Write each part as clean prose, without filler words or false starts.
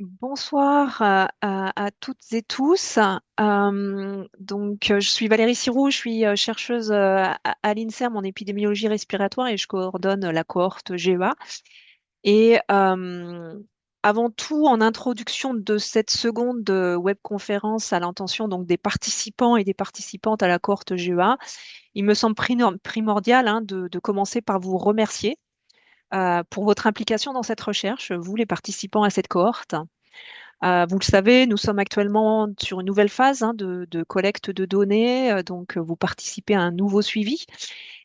Bonsoir à toutes et tous. Je suis Valérie Siroux, je suis chercheuse à l'INSERM en épidémiologie respiratoire et je coordonne la cohorte GEA. Et avant tout, en introduction de cette seconde webconférence à l'intention donc des participants et des participantes à la cohorte GEA, il me semble primordial de commencer par vous remercier pour votre implication dans cette recherche, vous les participants à cette cohorte. Vous le savez, nous sommes actuellement sur une nouvelle phase de collecte de données, vous participez à un nouveau suivi.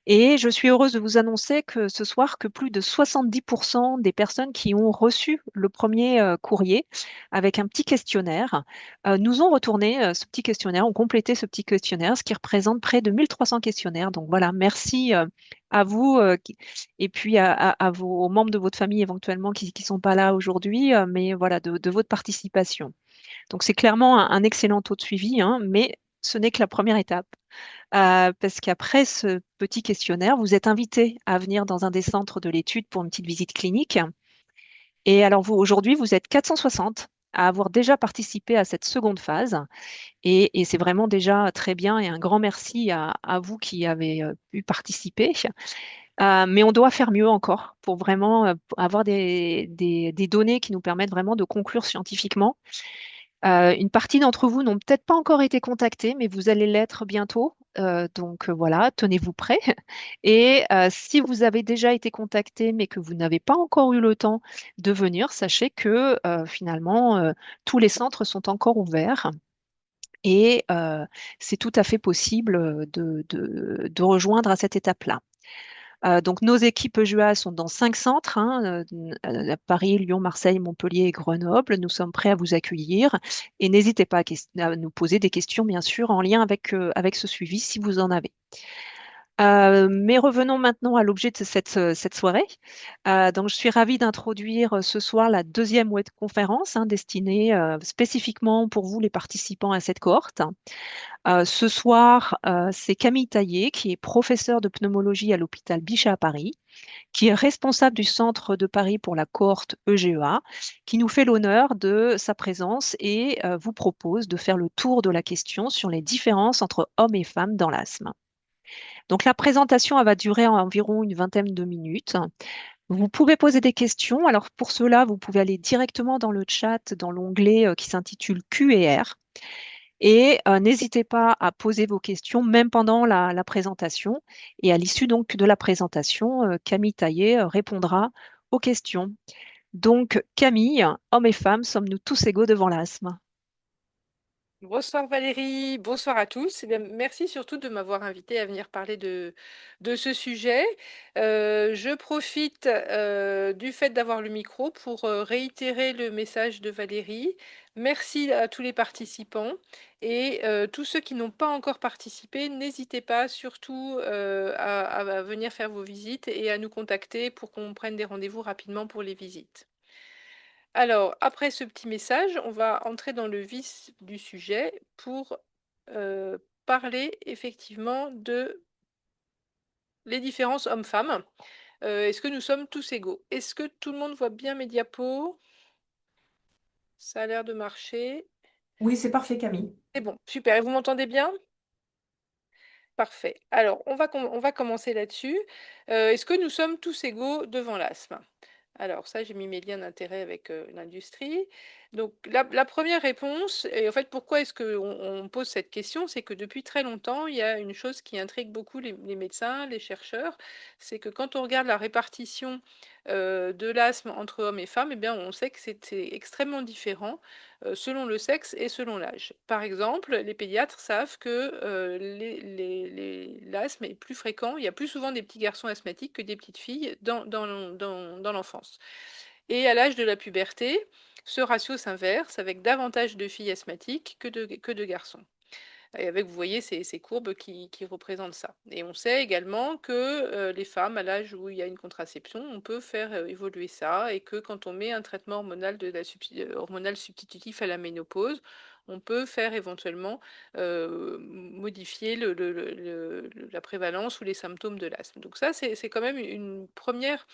Et je suis heureuse de vous annoncer que ce soir, que plus de 70% des personnes qui ont reçu le premier courrier avec un petit questionnaire nous ont retourné ce petit questionnaire, ont complété ce petit questionnaire, ce qui représente près de 1300 questionnaires. Donc voilà, merci à vous et puis aux membres de votre famille éventuellement qui ne sont pas là aujourd'hui, mais voilà, de votre participation. Donc c'est clairement un excellent taux de suivi, hein, mais ce n'est que la première étape. Parce qu'après ce petit questionnaire, vous êtes invité à venir dans un des centres de l'étude pour une petite visite clinique. Et alors vous, aujourd'hui, vous êtes 460 à avoir déjà participé à cette seconde phase. Et c'est vraiment déjà très bien et un grand merci à vous qui avez pu participer. Mais on doit faire mieux encore pour vraiment avoir des données qui nous permettent vraiment de conclure scientifiquement. Une partie d'entre vous n'ont peut-être pas encore été contactés, mais vous allez l'être bientôt. Voilà, tenez-vous prêts. Et si vous avez déjà été contacté, mais que vous n'avez pas encore eu le temps de venir, sachez que finalement, tous les centres sont encore ouverts. Et c'est tout à fait possible de rejoindre à cette étape-là. Donc, nos équipes EJUA sont dans 5 centres, à Paris, Lyon, Marseille, Montpellier et Grenoble. Nous sommes prêts à vous accueillir et n'hésitez pas à nous poser des questions, bien sûr, en lien avec ce suivi si vous en avez. Mais revenons maintenant à l'objet de cette soirée. Je suis ravie d'introduire ce soir la deuxième webconférence destinée spécifiquement pour vous, les participants à cette cohorte. Ce soir, c'est Camille Taillé, qui est professeure de pneumologie à l'hôpital Bichat à Paris, qui est responsable du centre de Paris pour la cohorte EGEA, qui nous fait l'honneur de sa présence et vous propose de faire le tour de la question sur les différences entre hommes et femmes dans l'asthme. Donc la présentation elle va durer environ une vingtaine de minutes. Vous pouvez poser des questions. Alors pour cela, vous pouvez aller directement dans le chat, dans l'onglet qui s'intitule Q&R. Et n'hésitez pas à poser vos questions, même pendant la présentation. Et à l'issue donc de la présentation, Camille Taillet répondra aux questions. Donc, Camille, hommes et femmes, sommes-nous tous égaux devant l'asthme? Bonsoir Valérie, bonsoir à tous. Eh bien, merci surtout de m'avoir invité à venir parler de ce sujet. Je profite du fait d'avoir le micro pour réitérer le message de Valérie. Merci à tous les participants et tous ceux qui n'ont pas encore participé, n'hésitez pas surtout à venir faire vos visites et à nous contacter pour qu'on prenne des rendez-vous rapidement pour les visites. Alors, après ce petit message, on va entrer dans le vif du sujet pour parler effectivement de les différences hommes-femmes. Est-ce que nous sommes tous égaux? Est-ce que tout le monde voit bien mes diapos? Ça a l'air de marcher. Oui, c'est parfait, Camille. C'est bon, super. Et vous m'entendez bien? Parfait. Alors, on va commencer là-dessus. Est-ce que nous sommes tous égaux devant l'asthme? Alors ça, j'ai mis mes liens d'intérêt avec l'industrie. Donc la première réponse, et en fait, pourquoi est-ce qu'on pose cette question? C'est que depuis très longtemps, il y a une chose qui intrigue beaucoup les médecins, les chercheurs, c'est que quand on regarde la répartition de l'asthme entre hommes et femmes, eh bien, on sait que c'est extrêmement différent selon le sexe et selon l'âge. Par exemple, les pédiatres savent que l'asthme est plus fréquent, il y a plus souvent des petits garçons asthmatiques que des petites filles dans l'enfance. Et à l'âge de la puberté, ce ratio s'inverse avec davantage de filles asthmatiques que de garçons. Et avec, vous voyez, ces courbes qui représentent ça. Et on sait également que les femmes, à l'âge où il y a une contraception, on peut faire évoluer ça, et que quand on met un traitement hormonal, hormonal substitutif à la ménopause, on peut faire éventuellement modifier la prévalence ou les symptômes de l'asthme. Donc ça, c'est quand même une première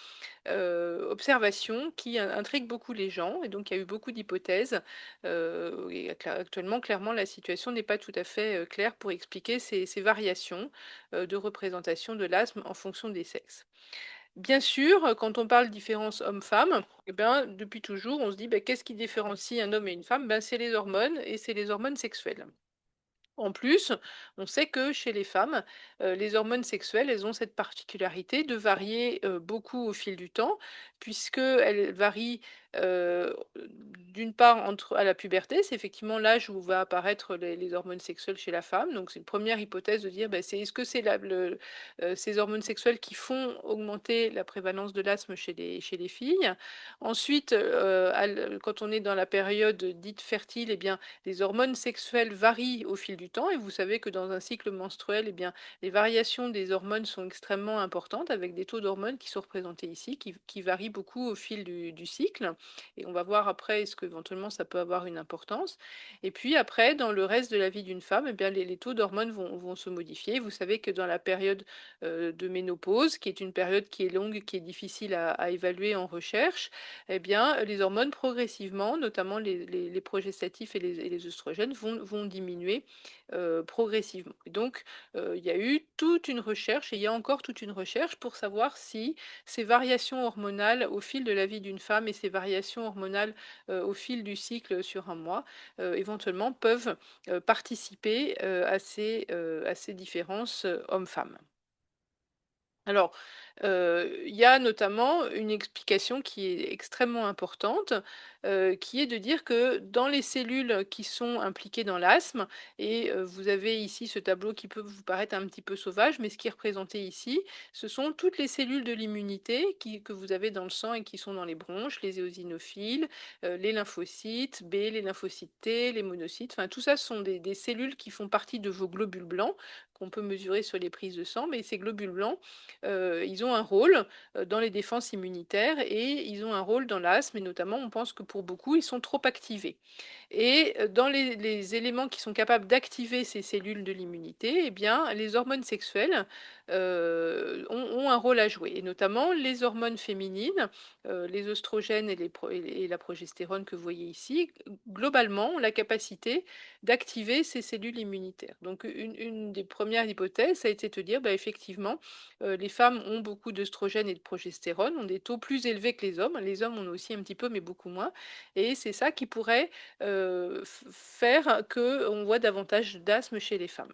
observation qui intrigue beaucoup les gens. Et donc, il y a eu beaucoup d'hypothèses. Et actuellement, clairement, la situation n'est pas tout à fait claire pour expliquer ces variations de représentation de l'asthme en fonction des sexes. Bien sûr, quand on parle différence homme-femme, eh ben, depuis toujours, on se dit, ben, qu'est-ce qui différencie un homme et une femme? Ben, c'est les hormones et c'est les hormones sexuelles. En plus, on sait que chez les femmes, les hormones sexuelles, elles ont cette particularité de varier, beaucoup au fil du temps, puisqu'elles varient, d'une part entre à la puberté, c'est effectivement l'âge où va apparaître les hormones sexuelles chez la femme. Donc c'est une première hypothèse de dire, bah, est-ce que c'est ces hormones sexuelles qui font augmenter la prévalence de l'asthme chez les filles? Ensuite, quand on est dans la période dite fertile, eh bien, les hormones sexuelles varient au fil du temps et vous savez que dans un cycle menstruel, eh bien, les variations des hormones sont extrêmement importantes avec des taux d'hormones qui sont représentés ici, qui varient beaucoup au fil du cycle. Et on va voir après est-ce qu'éventuellement ça peut avoir une importance. Et puis après, dans le reste de la vie d'une femme, eh bien, les taux d'hormones vont se modifier. Vous savez que dans la période de ménopause, qui est une période qui est longue, qui est difficile à évaluer en recherche, eh bien, les hormones progressivement, notamment les progestatifs et les œstrogènes, vont diminuer progressivement. Et donc, il y a eu toute une recherche, et il y a encore toute une recherche pour savoir si ces variations hormonales au fil de la vie d'une femme et ces variations hormonales au fil du cycle sur un mois, éventuellement peuvent participer à ces différences hommes-femmes. Alors, il y a notamment une explication qui est extrêmement importante, qui est de dire que dans les cellules qui sont impliquées dans l'asthme et vous avez ici ce tableau qui peut vous paraître un petit peu sauvage, mais ce qui est représenté ici, ce sont toutes les cellules de l'immunité que vous avez dans le sang et qui sont dans les bronches, les éosinophiles, les lymphocytes B, les lymphocytes T, les monocytes, enfin tout ça ce sont des cellules qui font partie de vos globules blancs qu'on peut mesurer sur les prises de sang, mais ces globules blancs ils ont un rôle, dans les défenses immunitaires et ils ont un rôle dans l'asthme et notamment on pense que pour beaucoup, ils sont trop activés. Et dans les éléments qui sont capables d'activer ces cellules de l'immunité, eh bien, les hormones sexuelles, ont un rôle à jouer et notamment les hormones féminines, les œstrogènes et la progestérone que vous voyez ici, globalement, ont la capacité d'activer ces cellules immunitaires. Donc une des premières hypothèses, ça a été de te dire, bah, effectivement, les femmes ont beaucoup d'œstrogènes et de progestérone, ont des taux plus élevés que les hommes. Les hommes en ont aussi un petit peu, mais beaucoup moins et c'est ça qui pourrait, faire qu'on voit davantage d'asthme chez les femmes.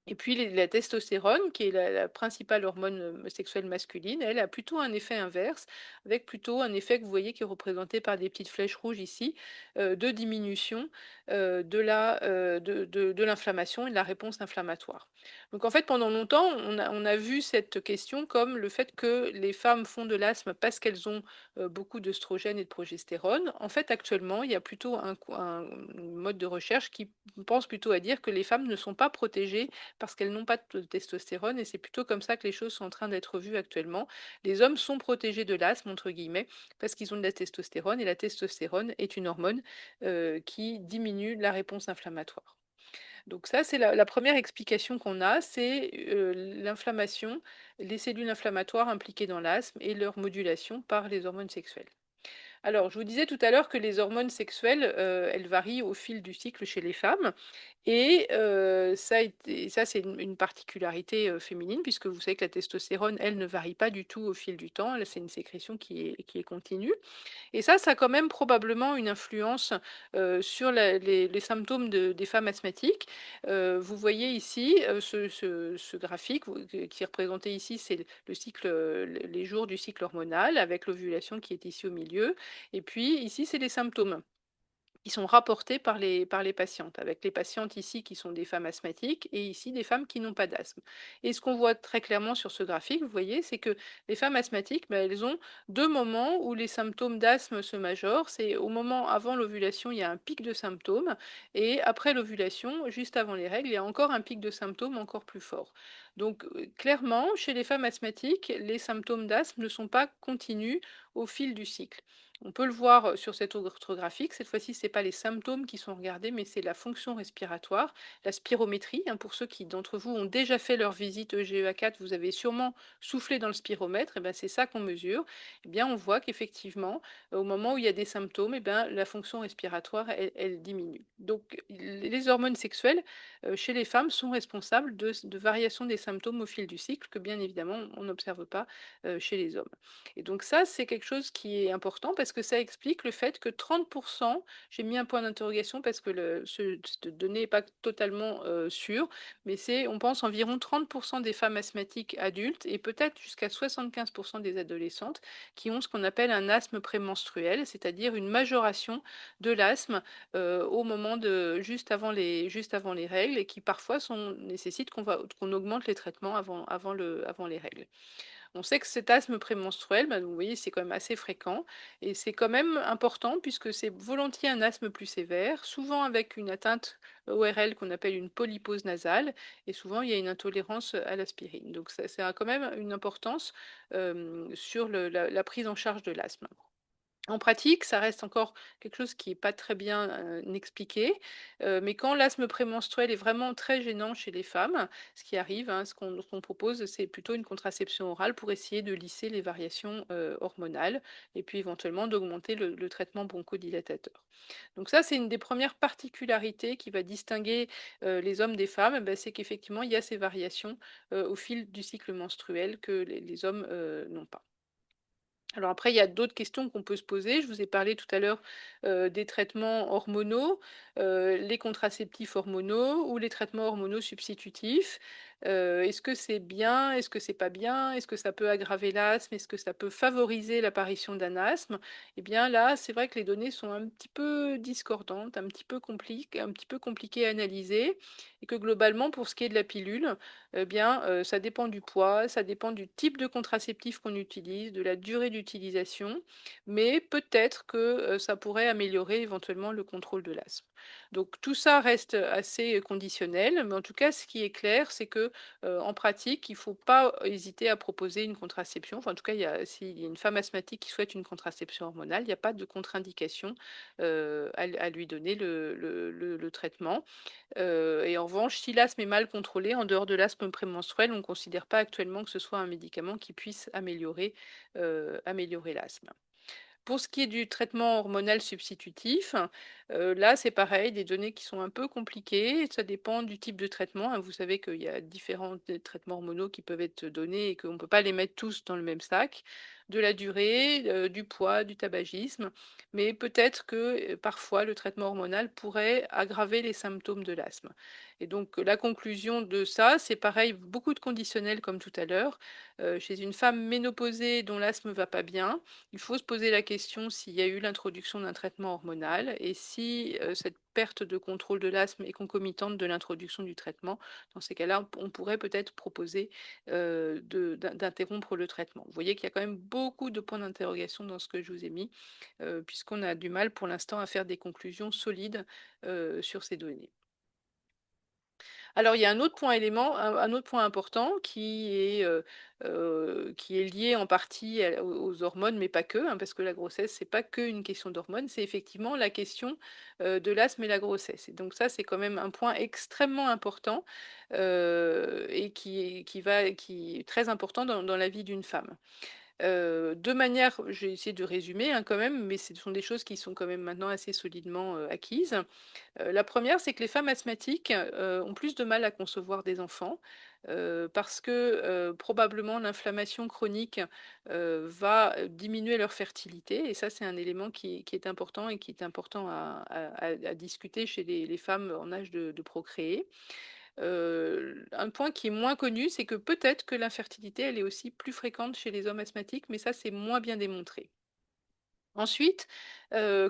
Et puis la testostérone, qui est la principale hormone sexuelle masculine, elle a plutôt un effet inverse, avec plutôt un effet que vous voyez qui est représenté par des petites flèches rouges ici, de diminution de l'inflammation et de la réponse inflammatoire. Donc en fait, pendant longtemps, on a vu cette question comme le fait que les femmes font de l'asthme parce qu'elles ont beaucoup d'œstrogènes et de progestérone. En fait, actuellement, il y a plutôt un mode de recherche qui pense plutôt à dire que les femmes ne sont pas protégées parce qu'elles n'ont pas de testostérone et c'est plutôt comme ça que les choses sont en train d'être vues actuellement. Les hommes sont protégés de l'asthme, entre guillemets, parce qu'ils ont de la testostérone et la testostérone est une hormone qui diminue la réponse inflammatoire. Donc ça, c'est la première explication qu'on a, c'est l'inflammation, les cellules inflammatoires impliquées dans l'asthme et leur modulation par les hormones sexuelles. Alors, je vous disais tout à l'heure que les hormones sexuelles, elles varient au fil du cycle chez les femmes et ça c'est une particularité, féminine puisque vous savez que la testostérone, elle, ne varie pas du tout au fil du temps. Elle, c'est une sécrétion qui est continue. Et ça a quand même probablement une influence, sur les symptômes des femmes asthmatiques. Vous voyez ici, ce graphique qui est représenté ici, c'est le cycle, les jours du cycle hormonal avec l'ovulation qui est ici au milieu et puis ici, c'est les symptômes. Qui sont rapportés par les patientes, avec les patientes ici qui sont des femmes asthmatiques et ici des femmes qui n'ont pas d'asthme. Et ce qu'on voit très clairement sur ce graphique, vous voyez, c'est que les femmes asthmatiques, ben, elles ont deux moments où les symptômes d'asthme se majorent. C'est au moment avant l'ovulation, il y a un pic de symptômes et après l'ovulation, juste avant les règles, il y a encore un pic de symptômes encore plus fort. Donc clairement, chez les femmes asthmatiques, les symptômes d'asthme ne sont pas continus au fil du cycle. On peut le voir sur cette autre graphique. Cette fois-ci, ce n'est pas les symptômes qui sont regardés, mais c'est la fonction respiratoire, la spirométrie, hein. Pour ceux qui d'entre vous ont déjà fait leur visite EGEA4, vous avez sûrement soufflé dans le spiromètre, et ben, c'est ça qu'on mesure. Eh bien, on voit qu'effectivement, au moment où il y a des symptômes, eh ben, la fonction respiratoire, elle diminue. Donc, les hormones sexuelles chez les femmes sont responsables de variations des symptômes au fil du cycle, que bien évidemment, on n'observe pas chez les hommes. Et donc ça, c'est quelque chose qui est important parce que ça explique le fait que 30, j'ai mis un point d'interrogation parce que cette donnée n'est pas totalement sûre, mais c'est, on pense, environ 30 des femmes asthmatiques adultes et peut-être jusqu'à 75 des adolescentes qui ont ce qu'on appelle un asthme prémenstruel, c'est-à-dire une majoration de l'asthme au moment de juste avant les règles et qui parfois nécessitent qu'on augmente les traitements avant les règles. On sait que cet asthme prémenstruel, bah, vous voyez, c'est quand même assez fréquent et c'est quand même important puisque c'est volontiers un asthme plus sévère, souvent avec une atteinte ORL qu'on appelle une polypose nasale et souvent il y a une intolérance à l'aspirine. Donc ça a quand même une importance sur la prise en charge de l'asthme. En pratique, ça reste encore quelque chose qui est pas très bien, expliqué, mais quand l'asthme prémenstruel est vraiment très gênant chez les femmes, ce qui arrive, hein, ce qu'on propose, c'est plutôt une contraception orale pour essayer de lisser les variations, hormonales et puis éventuellement d'augmenter le traitement bronchodilatateur. Donc ça, c'est une des premières particularités qui va distinguer, les hommes des femmes, bah, c'est qu'effectivement, il y a ces variations, au fil du cycle menstruel que les hommes, n'ont pas. Alors après, il y a d'autres questions qu'on peut se poser. Je vous ai parlé tout à l'heure des traitements hormonaux, les contraceptifs hormonaux ou les traitements hormonaux substitutifs. Est-ce que c'est bien? Est-ce que c'est pas bien? Est-ce que ça peut aggraver l'asthme? Est-ce que ça peut favoriser l'apparition d'un asthme? Eh bien là, c'est vrai que les données sont un petit peu discordantes, un petit peu compliquées à analyser, et que globalement, pour ce qui est de la pilule, eh bien, ça dépend du poids, ça dépend du type de contraceptif qu'on utilise, de la durée d'utilisation, mais peut-être que, ça pourrait améliorer éventuellement le contrôle de l'asthme. Donc tout ça reste assez conditionnel, mais en tout cas, ce qui est clair, c'est que, en pratique, il ne faut pas hésiter à proposer une contraception. Enfin, en tout cas, s'il y a une femme asthmatique qui souhaite une contraception hormonale, il n'y a pas de contre-indication, à lui donner le traitement. Et en revanche, si l'asthme est mal contrôlé, en dehors de l'asthme prémenstruel, on ne considère pas actuellement que ce soit un médicament qui puisse améliorer l'asthme. Pour ce qui est du traitement hormonal substitutif, là, c'est pareil, des données qui sont un peu compliquées. Ça dépend du type de traitement, hein. Vous savez qu'il y a différents traitements hormonaux qui peuvent être donnés et qu'on ne peut pas les mettre tous dans le même sac. De la durée, du poids, du tabagisme. Mais peut-être que parfois le traitement hormonal pourrait aggraver les symptômes de l'asthme. Et donc la conclusion de ça, c'est pareil, beaucoup de conditionnels comme tout à l'heure. Chez une femme ménopausée dont l'asthme va pas bien, il faut se poser la question s'il y a eu l'introduction d'un traitement hormonal et si cette perte de contrôle de l'asthme est concomitante de l'introduction du traitement. Dans ces cas-là, on pourrait peut-être proposer d'interrompre le traitement. Vous voyez qu'il y a quand même beaucoup de points d'interrogation dans ce que je vous ai mis, puisqu'on a du mal pour l'instant à faire des conclusions solides sur ces données. Alors, il y a un autre point important qui est lié en partie aux hormones, mais pas que, hein, parce que la grossesse, c'est pas qu'une question d'hormones, c'est effectivement la question de l'asthme et la grossesse. Et donc ça, c'est quand même un point extrêmement important et qui est très important dans la vie d'une femme. De manière, je vais essayer de résumer hein, quand même, mais ce sont des choses qui sont quand même maintenant assez solidement acquises. La première, c'est que les femmes asthmatiques, ont plus de mal à concevoir des enfants, parce que, probablement l'inflammation chronique, va, diminuer leur fertilité et ça, c'est un élément qui est important et qui est important à discuter chez les femmes en âge de procréer. Un point qui est moins connu, c'est que peut-être que l'infertilité, elle est aussi plus fréquente chez les hommes asthmatiques, mais ça, c'est moins bien démontré. Ensuite,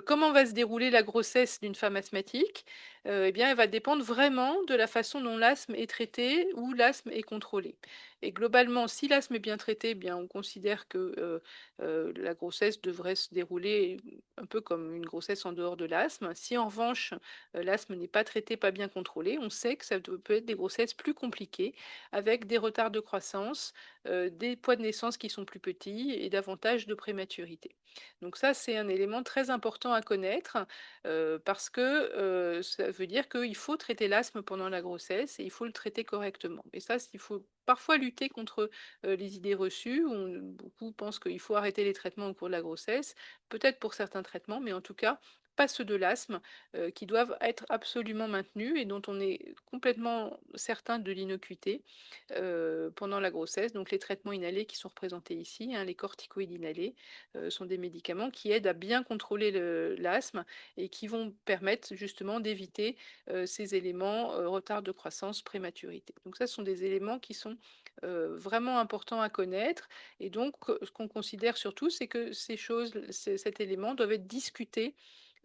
Comment va se dérouler la grossesse d'une femme asthmatique? Eh bien, elle va dépendre vraiment de la façon dont l'asthme est traité ou l'asthme est contrôlé. Et globalement, si l'asthme est bien traité, eh bien, on considère que la grossesse devrait se dérouler un peu comme une grossesse en dehors de l'asthme. Si en revanche, l'asthme n'est pas traité, pas bien contrôlé, on sait que peut être des grossesses plus compliquées, avec des retards de croissance, des poids de naissance qui sont plus petits et davantage de prématurité. Donc ça, c'est un élément très important à connaître, parce que, ça veut dire qu'il faut traiter l'asthme pendant la grossesse et il faut le traiter correctement. Et ça, il faut parfois lutter contre, les idées reçues. Beaucoup pensent qu'il faut arrêter les traitements au cours de la grossesse, peut-être pour certains traitements, mais en tout cas pas ceux de l'asthme, qui doivent être absolument maintenus et dont on est complètement certain de l'innocuité, pendant la grossesse. Donc les traitements inhalés qui sont représentés ici, hein, les corticoïdes inhalés, sont des médicaments qui aident à bien contrôler l'asthme et qui vont permettre justement d'éviter ces éléments, retard de croissance, prématurité. Donc ça, ce sont des éléments qui sont vraiment importants à connaître. Et donc, ce qu'on considère surtout, c'est que ces choses, cet élément doivent être discutés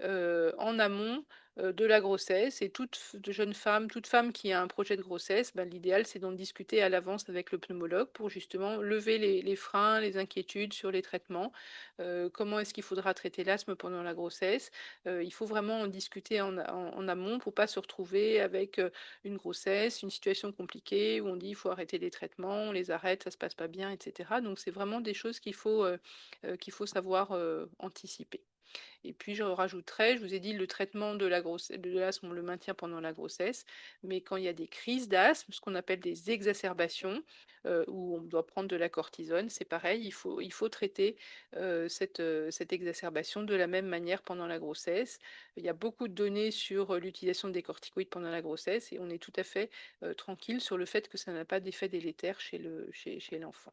en amont de la grossesse. Et de jeune femme, toute femme qui a un projet de grossesse, ben, l'idéal, c'est d'en discuter à l'avance avec le pneumologue pour justement lever les freins, les inquiétudes sur les traitements. Comment est-ce qu'il faudra traiter l'asthme pendant la grossesse? Il faut vraiment en discuter en amont pour pas se retrouver avec une grossesse, une situation compliquée où on dit il faut arrêter les traitements, on les arrête, ça se passe pas bien, etc. Donc c'est vraiment des choses qu'il faut savoir anticiper. Et puis je rajouterais, je vous ai dit le traitement de l'asthme, on le maintient pendant la grossesse, mais quand il y a des crises d'asthme, ce qu'on appelle des exacerbations, où on doit prendre de la cortisone, c'est pareil, il faut traiter cette exacerbation de la même manière pendant la grossesse. Il y a beaucoup de données sur l'utilisation des corticoïdes pendant la grossesse et on est tout à fait tranquille sur le fait que ça n'a pas d'effet délétère chez l'enfant.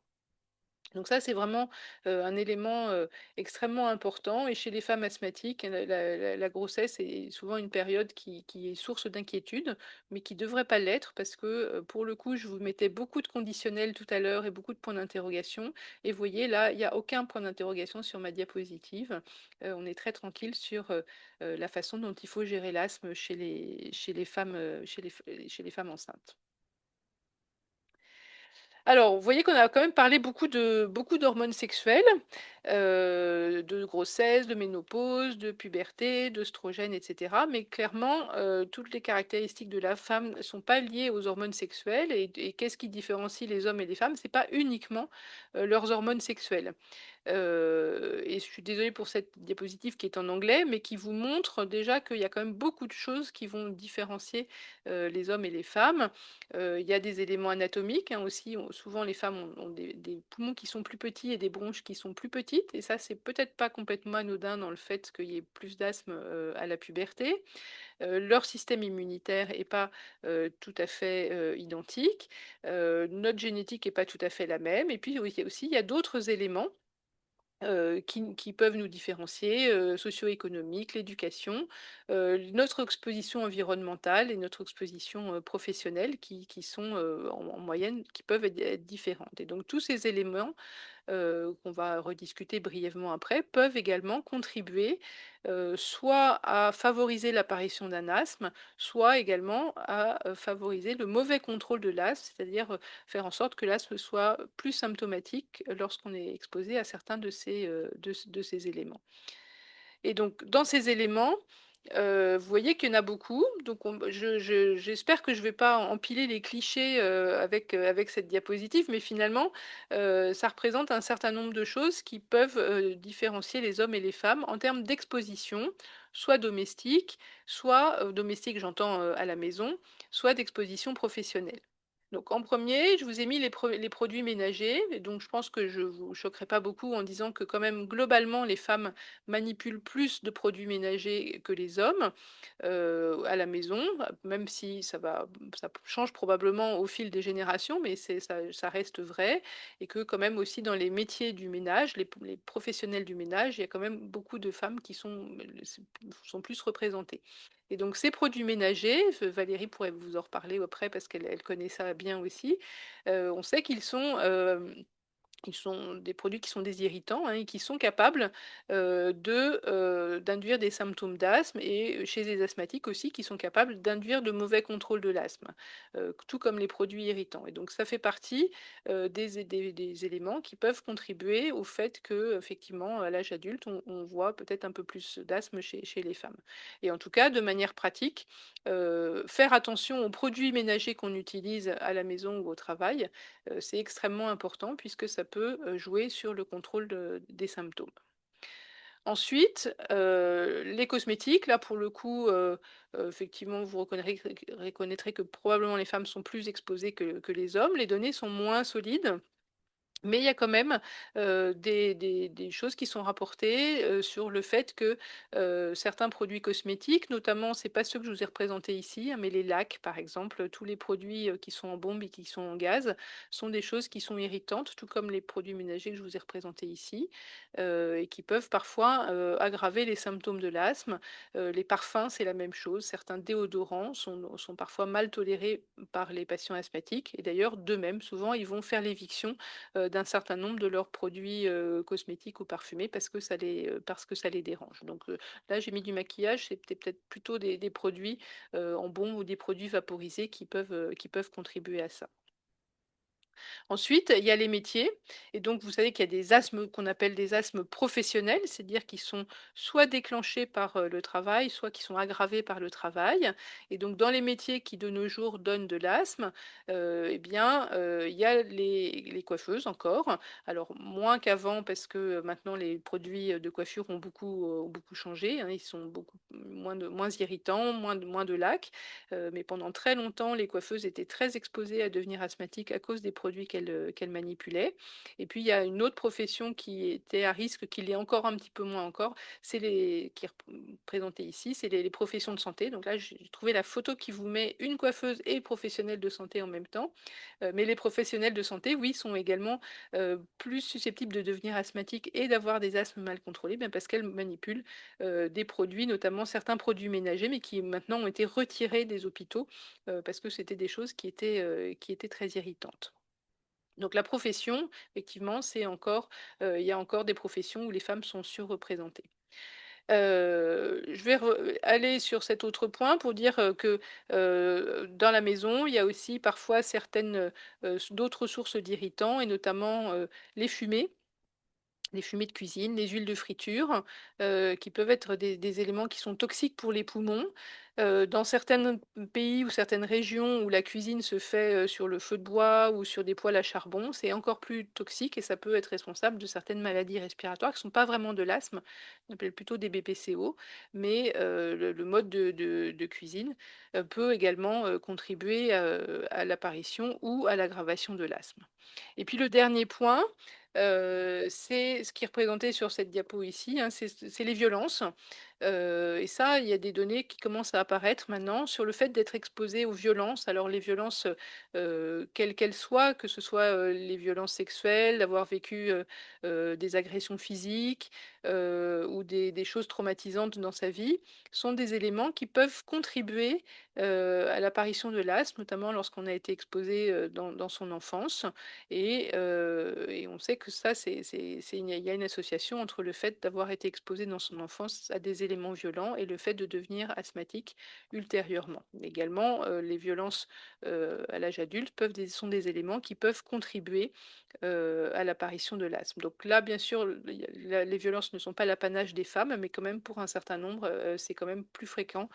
Donc ça, c'est vraiment, un élément, extrêmement important et chez les femmes asthmatiques, la grossesse est souvent une période qui est source d'inquiétude, mais qui ne devrait pas l'être parce que, pour le coup, je vous mettais beaucoup de conditionnels tout à l'heure et beaucoup de points d'interrogation et vous voyez là, il y a aucun point d'interrogation sur ma diapositive. On est très tranquille sur, la façon dont il faut gérer l'asthme chez les femmes, chez les femmes enceintes. Alors, vous voyez qu'on a quand même parlé beaucoup d'hormones sexuelles, de grossesse, de ménopause, de puberté, d'œstrogènes, et cetera. Mais clairement, toutes les caractéristiques de la femme ne sont pas liées aux hormones sexuelles. Et qu'est-ce qui différencie les hommes et les femmes? C'est pas uniquement leurs hormones sexuelles. Et je suis désolée pour cette diapositive qui est en anglais, mais qui vous montre déjà qu'il y a quand même beaucoup de choses qui vont différencier les hommes et les femmes. Il y a des éléments anatomiques, hein, aussi. Souvent, les femmes ont des poumons qui sont plus petits et des bronches qui sont plus petites. Et ça, c'est peut-être pas complètement anodin dans le fait qu'il y ait plus d'asthme à la puberté. Leur système immunitaire n'est pas tout à fait identique. Notre génétique n'est pas tout à fait la même. Et puis aussi, il y a d'autres éléments qui peuvent nous différencier, socio-économiques, l'éducation, notre exposition environnementale et notre exposition, professionnelle qui sont, en moyenne, qui peuvent être différentes. Et donc tous ces éléments qu'on va rediscuter brièvement après, peuvent également contribuer soit à favoriser l'apparition d'un asthme, soit également à favoriser le mauvais contrôle de l'asthme, c'est-à-dire faire en sorte que l'asthme soit plus symptomatique lorsqu'on est exposé à certains de ces éléments. Et donc, dans ces éléments, vous voyez qu'il y en a beaucoup. Donc, j'espère que je ne vais pas empiler les clichés avec cette diapositive, mais finalement, ça représente un certain nombre de choses qui peuvent différencier les hommes et les femmes en termes d'exposition, soit domestique, domestique, j'entends à la maison, soit d'exposition professionnelle. Donc en premier, je vous ai mis les produits ménagers. Et donc je pense que je ne vous choquerai pas beaucoup en disant que quand même globalement les femmes manipulent plus de produits ménagers que les hommes à la maison, même si ça change probablement au fil des générations, mais ça reste vrai. Et que quand même aussi dans les métiers du ménage, les professionnels du ménage, il y a quand même beaucoup de femmes qui sont plus représentées. Et donc ces produits ménagers, Valérie pourrait vous en reparler après parce qu'elle connaît ça bien aussi, on sait qu'ils sont Ils sont des produits qui sont des irritants, hein, et qui sont capables, d'induire des symptômes d'asthme et chez les asthmatiques aussi, qui sont capables d'induire de mauvais contrôles de l'asthme, tout comme les produits irritants et donc ça fait partie, des éléments qui peuvent contribuer au fait qu'effectivement, à l'âge adulte, on voit peut-être un peu plus d'asthme chez les femmes et en tout cas, de manière pratique, faire attention aux produits ménagers qu'on utilise à la maison ou au travail, c'est extrêmement important puisque ça peut, jouer sur le contrôle des symptômes. Ensuite, les cosmétiques, là pour le coup, effectivement vous reconnaîtrez que probablement les femmes sont plus exposées que les hommes. Les données sont moins solides. Mais il y a quand même, des choses qui sont rapportées, sur le fait que, certains produits cosmétiques, notamment, c'est pas ceux que je vous ai représentés ici, hein, mais les lacs, par exemple, tous les produits, qui sont en bombe et qui sont en gaz, sont des choses qui sont irritantes, tout comme les produits ménagers que je vous ai représentés ici, et qui peuvent parfois, aggraver les symptômes de l'asthme. Les parfums, c'est la même chose. Certains déodorants sont parfois mal tolérés par les patients asthmatiques et d'ailleurs, d'eux-mêmes, souvent, ils vont faire l'éviction d'un certain nombre de leurs produits, cosmétiques ou parfumés parce que ça les dérange. Donc, là, j'ai mis du maquillage, c'était peut-être plutôt des produits, en bombe ou des produits vaporisés qui peuvent contribuer à ça. Ensuite, il y a les métiers et donc vous savez qu'il y a des asthmes qu'on appelle des asthmes professionnels, c'est-à-dire qui sont soit déclenchés par, le travail, soit qui sont aggravés par le travail et donc dans les métiers qui de nos jours donnent de l'asthme, et bien, il y a les coiffeuses encore. Alors moins qu'avant parce que, maintenant les produits, de coiffure ont beaucoup changé, hein. Ils sont beaucoup moins irritants, moins de lacs, mais pendant très longtemps, les coiffeuses étaient très exposées à devenir asthmatiques à cause des produits qu'elles manipulaient. Et puis, il y a une autre profession qui était à risque, qui l'est encore un petit peu moins encore, c'est les qui est représentée ici, c'est les professions de santé. Donc là, j'ai trouvé la photo qui vous met une coiffeuse et professionnelle de santé en même temps. Mais les professionnels de santé, oui, sont également, plus susceptibles de devenir asthmatiques et d'avoir des asthmes mal contrôlés, bien parce qu'elles manipulent des produits, notamment certains produits ménagers, mais qui maintenant ont été retirés des hôpitaux, parce que c'était des choses qui étaient très irritantes. Donc la profession, effectivement, il y a encore des professions où les femmes sont surreprésentées. Je vais aller sur cet autre point pour dire, que, dans la maison, il y a aussi parfois certaines, d'autres sources d'irritants et notamment, les fumées. Les fumées de cuisine, les huiles de friture, qui peuvent être des éléments qui sont toxiques pour les poumons. Dans certains pays ou certaines régions où la cuisine se fait, sur le feu de bois ou sur des poêles à charbon, c'est encore plus toxique et ça peut être responsable de certaines maladies respiratoires qui ne sont pas vraiment de l'asthme, on appelle plutôt des BPCO, mais le mode de cuisine, peut également, contribuer, à l'apparition ou à l'aggravation de l'asthme. Et puis le dernier point, c'est ce qui est représenté sur cette diapo ici, hein, c'est les violences. Et ça, il y a des données qui commencent à apparaître maintenant sur le fait d'être exposé aux violences. Alors les violences, quelles qu'elles soient, que ce soit, les violences sexuelles, d'avoir vécu, des agressions physiques, ou des choses traumatisantes dans sa vie, sont des éléments qui peuvent contribuer, à l'apparition de l'asthme, notamment lorsqu'on a été exposé, dans son enfance. Et on sait que ça, il y a une association entre le fait d'avoir été exposé dans son enfance à des éléments violents et le fait de devenir asthmatique ultérieurement. Également, les violences, à l'âge adulte sont des éléments qui peuvent contribuer, à l'apparition de l'asthme. Donc là, bien sûr, les violences ne sont pas l'apanage des femmes, mais quand même pour un certain nombre, c'est quand même plus fréquent,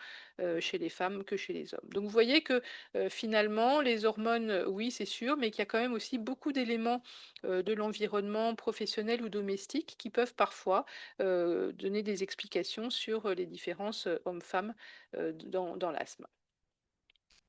chez les femmes que chez les hommes. Donc vous voyez que finalement, les hormones, oui, c'est sûr, mais qu'il y a quand même aussi beaucoup d'éléments, de l'environnement professionnel ou domestique qui peuvent parfois, donner des explications sur, les différences, hommes-femmes, dans l'asthme.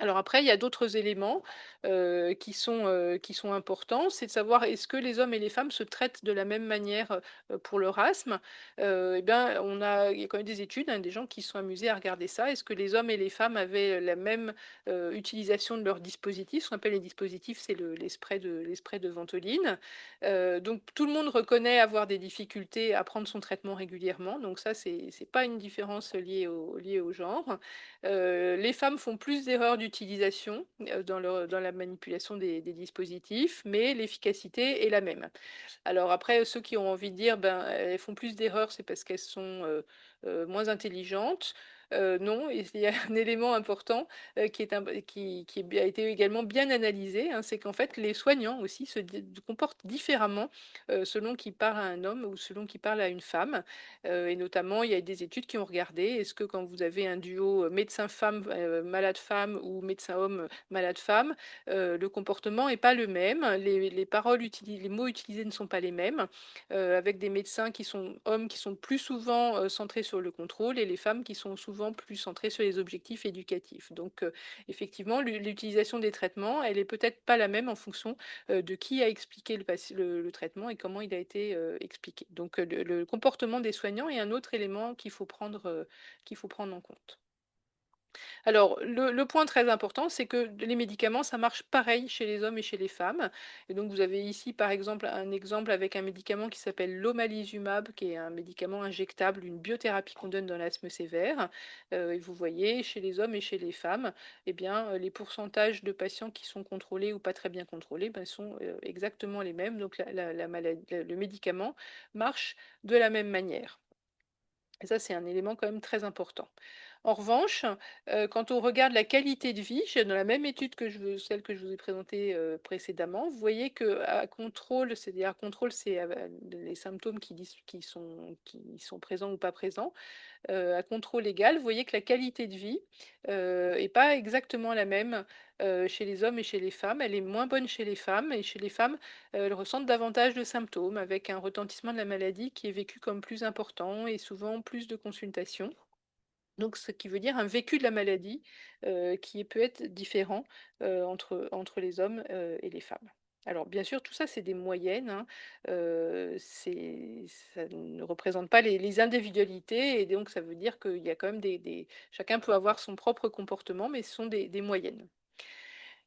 Alors après, il y a d'autres éléments, qui sont importants. C'est de savoir est-ce que les hommes et les femmes se traitent de la même manière, pour leur asthme? Et bien, il y a quand même des études, hein, des gens qui se sont amusés à regarder ça. Est-ce que les hommes et les femmes avaient la même, utilisation de leurs dispositifs? Ce qu'on appelle les dispositifs, c'est les sprays de Ventoline. Donc tout le monde reconnaît avoir des difficultés à prendre son traitement régulièrement, donc ça, c'est pas une différence liée au genre. Les femmes font plus d'erreurs d'utilisation dans la manipulation des dispositifs, mais l'efficacité est la même. Alors après, ceux qui ont envie de dire, ben, elles font plus d'erreurs, c'est parce qu'elles sont moins intelligentes. Non, il y a un élément important qui a été également bien analysé, hein, c'est qu'en fait, les soignants aussi se comportent différemment selon qu'ils parlent à un homme ou selon qu'ils parlent à une femme. Et notamment, il y a des études qui ont regardé, est-ce que quand vous avez un duo médecin-femme, malade-femme ou médecin-homme, malade-femme, le comportement n'est pas le même, les paroles utilisées, les mots utilisés ne sont pas les mêmes, avec des médecins qui sont hommes qui sont plus souvent centrés sur le contrôle et les femmes qui sont souvent plus centrées sur les objectifs éducatifs. Donc effectivement, l'utilisation des traitements, elle est peut-être pas la même en fonction de qui a expliqué le traitement et comment il a été expliqué. Donc le comportement des soignants est un autre élément qu'il faut prendre en compte. Alors, le point très important, c'est que les médicaments, ça marche pareil chez les hommes et chez les femmes. Et donc, vous avez ici, par exemple, un exemple avec un médicament qui s'appelle l'omalizumab, qui est un médicament injectable, une biothérapie qu'on donne dans l'asthme sévère. Et vous voyez, chez les hommes et chez les femmes, eh bien, les pourcentages de patients qui sont contrôlés ou pas très bien contrôlés ben, sont exactement les mêmes. Donc, le médicament marche de la même manière. Et ça, c'est un élément quand même très important. En revanche, quand on regarde la qualité de vie, dans la même étude celle que je vous ai présentée précédemment, vous voyez qu'à contrôle, c'est-à-dire contrôle, c'est les symptômes qui sont présents ou pas présents, à contrôle égal, vous voyez que la qualité de vie n'est pas exactement la même chez les hommes et chez les femmes. Elle est moins bonne chez les femmes et chez les femmes, elles ressentent davantage de symptômes avec un retentissement de la maladie qui est vécu comme plus important et souvent plus de consultations. Donc, ce qui veut dire un vécu de la maladie qui peut être différent entre les hommes et les femmes. Alors, bien sûr, tout ça, c'est des moyennes, hein, ça ne représente pas les individualités, et donc ça veut dire qu'il y a quand même chacun peut avoir son propre comportement, mais ce sont des moyennes.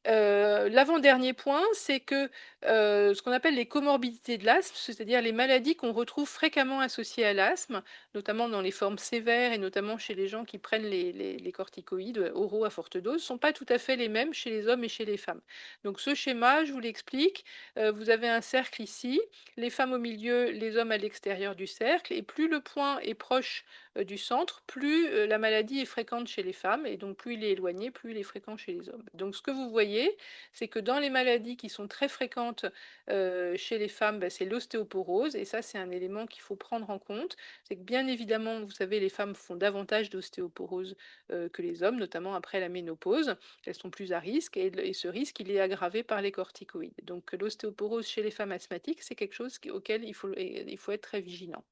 L'avant-dernier point, c'est que ce qu'on appelle les comorbidités de l'asthme, c'est-à-dire les maladies qu'on retrouve fréquemment associées à l'asthme, notamment dans les formes sévères et notamment chez les gens qui prennent les corticoïdes oraux à forte dose, ne sont pas tout à fait les mêmes chez les hommes et chez les femmes. Donc ce schéma, je vous l'explique. Vous avez un cercle ici, les femmes au milieu, les hommes à l'extérieur du cercle, et plus le point est proche du centre, plus la maladie est fréquente chez les femmes, et donc plus il est éloigné, plus il est fréquent chez les hommes. Donc ce que vous voyez, c'est que dans les maladies qui sont très fréquentes chez les femmes, c'est l'ostéoporose, et ça c'est un élément qu'il faut prendre en compte. C'est que bien évidemment, vous savez, les femmes font davantage d'ostéoporose que les hommes, notamment après la ménopause. Elles sont plus à risque, et ce risque, il est aggravé par les corticoïdes. Donc l'ostéoporose chez les femmes asthmatiques, c'est quelque chose auquel il faut être très vigilant.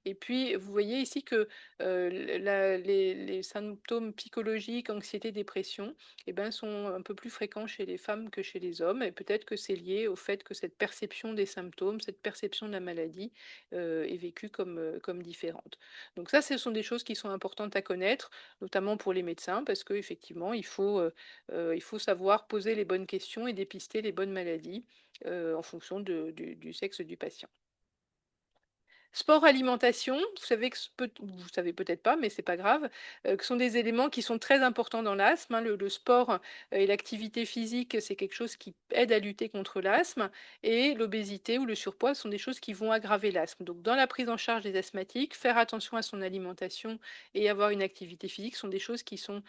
Et puis, vous voyez ici que les symptômes psychologiques, anxiété, dépression, eh ben, sont un peu plus fréquents chez les femmes que chez les hommes. Et peut-être que c'est lié au fait que cette perception des symptômes, cette perception de la maladie est vécue comme différente. Donc ça, ce sont des choses qui sont importantes à connaître, notamment pour les médecins, parce qu'effectivement, il faut savoir poser les bonnes questions et dépister les bonnes maladies en fonction du sexe du patient. Sport, alimentation, vous savez peut-être pas, mais c'est pas grave, que sont des éléments qui sont très importants dans l'asthme, hein. Le sport et l'activité physique, c'est quelque chose qui aide à lutter contre l'asthme, et l'obésité ou le surpoids sont des choses qui vont aggraver l'asthme. Donc dans la prise en charge des asthmatiques, faire attention à son alimentation et avoir une activité physique sont des choses qui sont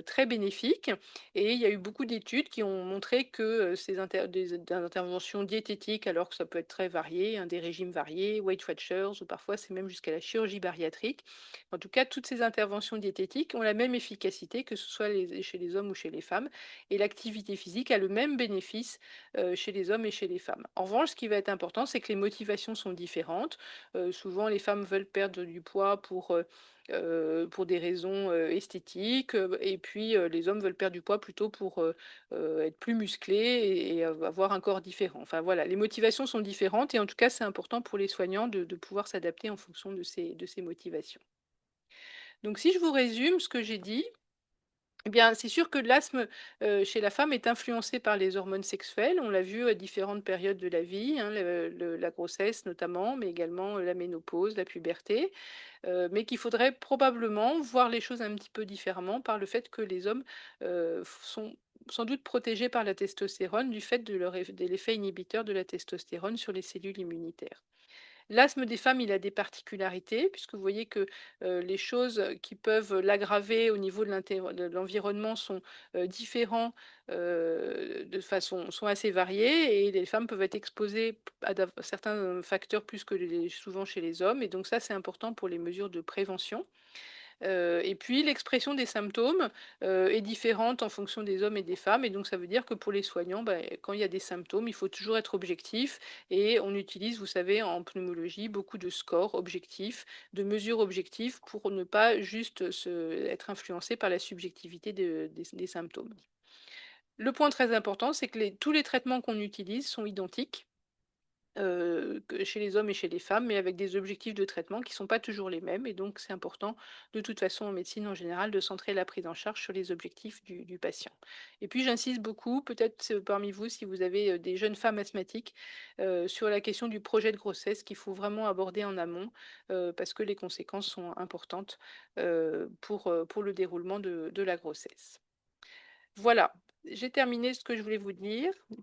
très bénéfiques. Et il y a eu beaucoup d'études qui ont montré que des interventions diététiques, alors que ça peut être très varié, hein, des régimes variés, Weight Watchers, ou parfois c'est même jusqu'à la chirurgie bariatrique. En tout cas, toutes ces interventions diététiques ont la même efficacité, que ce soit chez les hommes ou chez les femmes, et l'activité physique a le même bénéfice chez les hommes et chez les femmes. En revanche, ce qui va être important, c'est que les motivations sont différentes. Souvent, les femmes veulent perdre du poids pour des raisons esthétiques, et puis les hommes veulent perdre du poids plutôt pour être plus musclés et avoir un corps différent. Enfin voilà, les motivations sont différentes, et en tout cas, c'est important pour les soignants de pouvoir s'adapter en fonction de ces motivations. Donc si je vous résume ce que j'ai dit, Eh bien, c'est sûr que l'asthme, chez la femme est influencé par les hormones sexuelles. On l'a vu à différentes périodes de la vie, hein, la grossesse notamment, mais également, la ménopause, la puberté. Mais qu'il faudrait probablement voir les choses un petit peu différemment par le fait que les hommes, sont sans doute protégés par la testostérone du fait de l'effet inhibiteur de la testostérone sur les cellules immunitaires. L'asthme des femmes, il a des particularités puisque vous voyez que, les choses qui peuvent l'aggraver au niveau de l'environnement sont, différents, de façon sont assez variés et les femmes peuvent être exposées à certains facteurs plus que souvent chez les hommes et donc ça, c'est important pour les mesures de prévention. Et puis l'expression des symptômes, est différente en fonction des hommes et des femmes et donc ça veut dire que pour les soignants, bah, quand il y a des symptômes, il faut toujours être objectif et on utilise, vous savez, en pneumologie, beaucoup de scores objectifs, de mesures objectives pour ne pas juste être influencé par la subjectivité des symptômes. Le point très important, c'est que tous les traitements qu'on utilise sont identiques que chez les hommes et chez les femmes, mais avec des objectifs de traitement qui ne sont pas toujours les mêmes. Et donc, c'est important, de toute façon, en médecine en général, de centrer la prise en charge sur les objectifs du patient. Et puis, j'insiste beaucoup, peut-être parmi vous, si vous avez des jeunes femmes asthmatiques, sur la question du projet de grossesse qu'il faut vraiment aborder en amont, parce que les conséquences sont importantes pour le déroulement de la grossesse. Voilà, j'ai terminé ce que je voulais vous dire.